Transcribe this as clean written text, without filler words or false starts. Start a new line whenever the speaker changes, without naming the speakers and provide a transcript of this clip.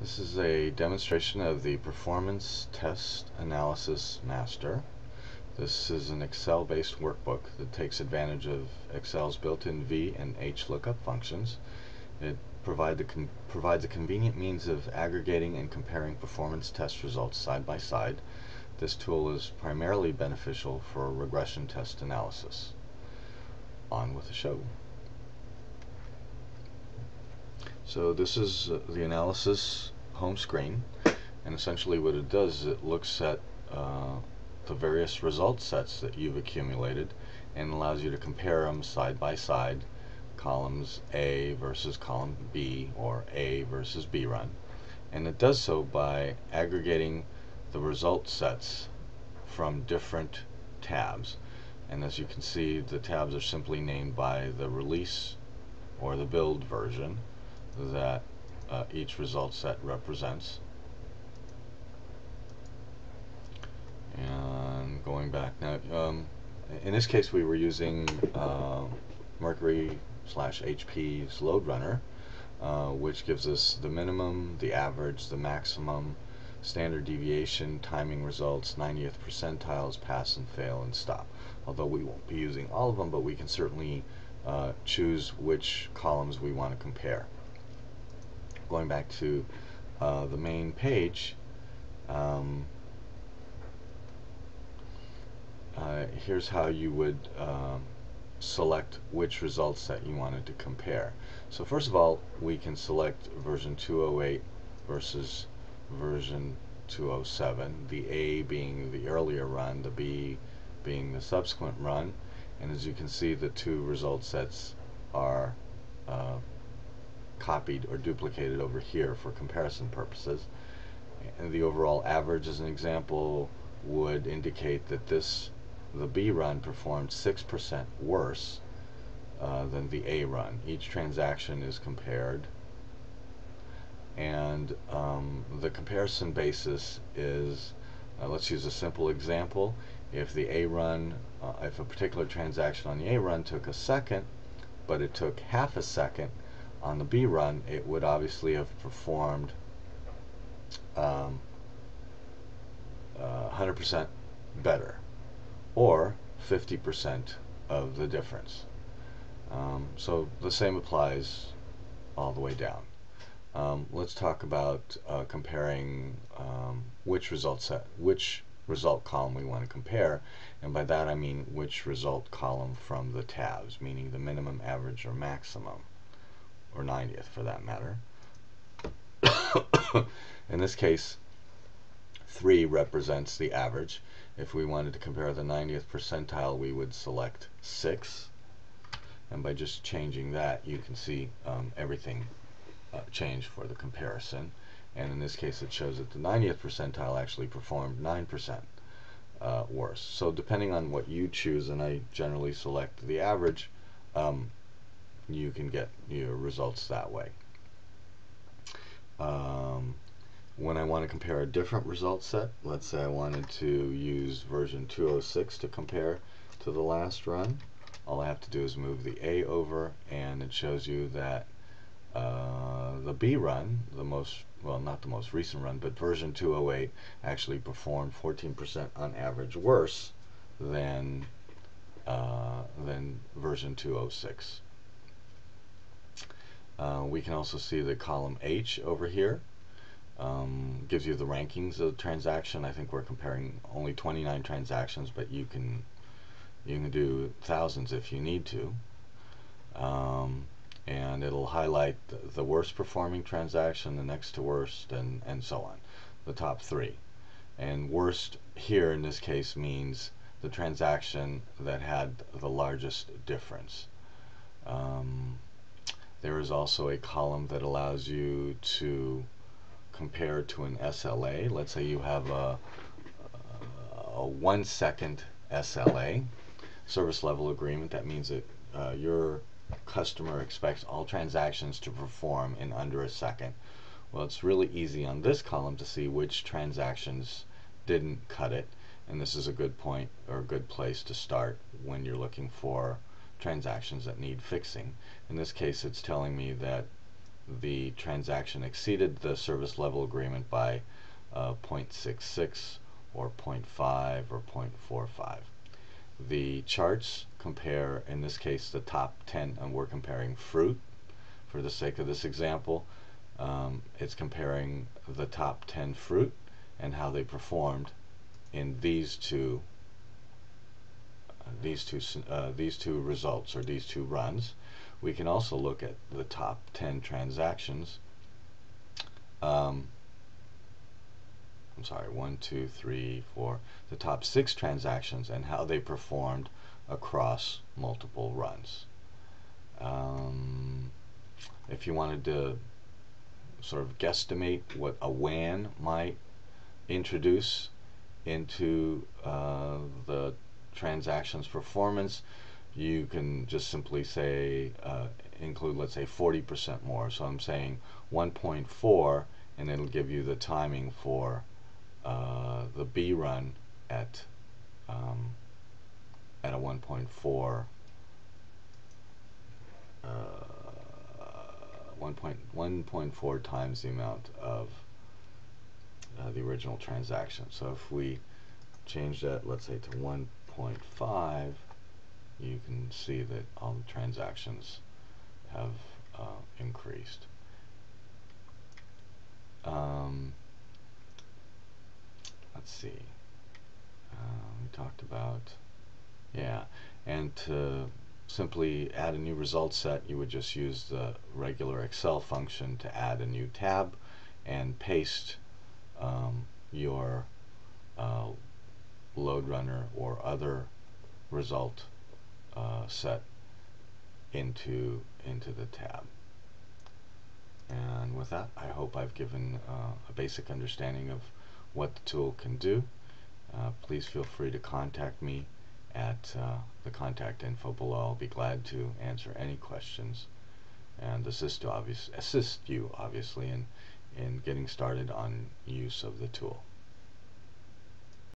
This is a demonstration of the Performance Test Analysis Master. This is an Excel-based workbook that takes advantage of Excel's built-in V and H lookup functions. It provides a convenient means of aggregating and comparing performance test results side by side. This tool is primarily beneficial for regression test analysis. On with the show. So this is the analysis home screen, and essentially what it does is it looks at the various result sets that you've accumulated and allows you to compare them side by side, columns A versus column B or A versus B run, and it does so by aggregating the result sets from different tabs. And as you can see, the tabs are simply named by the release or the build version that each result set represents. And going back now, in this case we were using Mercury/HP's LoadRunner, which gives us the minimum, the average, the maximum, standard deviation, timing results, 90th percentiles, pass and fail, and stop. Although we won't be using all of them, but we can certainly choose which columns we want to compare. Going back to the main page, here's how you would select which result set you wanted to compare. So first of all, we can select version 208 versus version 207, the A being the earlier run, the B being the subsequent run, and as you can see, the two result sets are copied or duplicated over here for comparison purposes. And the overall average, as an example, would indicate that the B run performed 6% worse than the A run. Each transaction is compared, and the comparison basis is, let's use a simple example. If the A run, if a particular transaction on the A run took a second, but it took half a second on the B run, it would obviously have performed 100% better, or 50% of the difference. So the same applies all the way down. Let's talk about comparing which result column we want to compare, and by that I mean which result column from the tabs, meaning the minimum, average, or maximum, or 90th for that matter. In this case, 3 represents the average. If we wanted to compare the 90th percentile, we would select 6, and by just changing that, you can see everything change for the comparison. And in this case, it shows that the 90th percentile actually performed 9% worse. So depending on what you choose, and I generally select the average, you can get your results that way. When I want to compare a different result set, let's say I wanted to use version 206 to compare to the last run, all I have to do is move the A over, and it shows you that the B run, not the most recent run, but version 208 actually performed 14% on average worse than version 206. We can also see the column H over here. Gives you the rankings of the transaction. I think we're comparing only 29 transactions, but you can do thousands if you need to. And it'll highlight the worst performing transaction, the next to worst, and so on, the top 3. And worst here in this case means the transaction that had the largest difference. There is also a column that allows you to compare to an SLA. Let's say you have a 1 second SLA, service level agreement. That means that your customer expects all transactions to perform in under a second. Well, it's really easy on this column to see which transactions didn't cut it, and this is a good point or a good place to start when you're looking for transactions that need fixing. In this case, it's telling me that the transaction exceeded the service level agreement by 0.66 or 0.5 or 0.45. The charts compare, in this case, the top 10, and we're comparing fruit for the sake of this example. It's comparing the top 10 fruit and how they performed in these two results, or these two runs. We can also look at the top 10 transactions. I'm sorry, 1, 2, 3, 4, the top 6 transactions and how they performed across multiple runs. If you wanted to sort of guesstimate what a WAN might introduce into the transactions performance, you can just simply say include, let's say, 40% more. So I'm saying 1.4, and it'll give you the timing for the B run at a 1.4 1.4 times the amount of the original transaction. So if we change that, let's say, to 1.5, you can see that all the transactions have increased. Let's see. We talked about, yeah, and to simply add a new result set, you would just use the regular Excel function to add a new tab and paste your LoadRunner or other result set into the tab. And with that, I hope I've given a basic understanding of what the tool can do. Please feel free to contact me at the contact info below. I'll be glad to answer any questions and assist you, obviously, in getting started on use of the tool.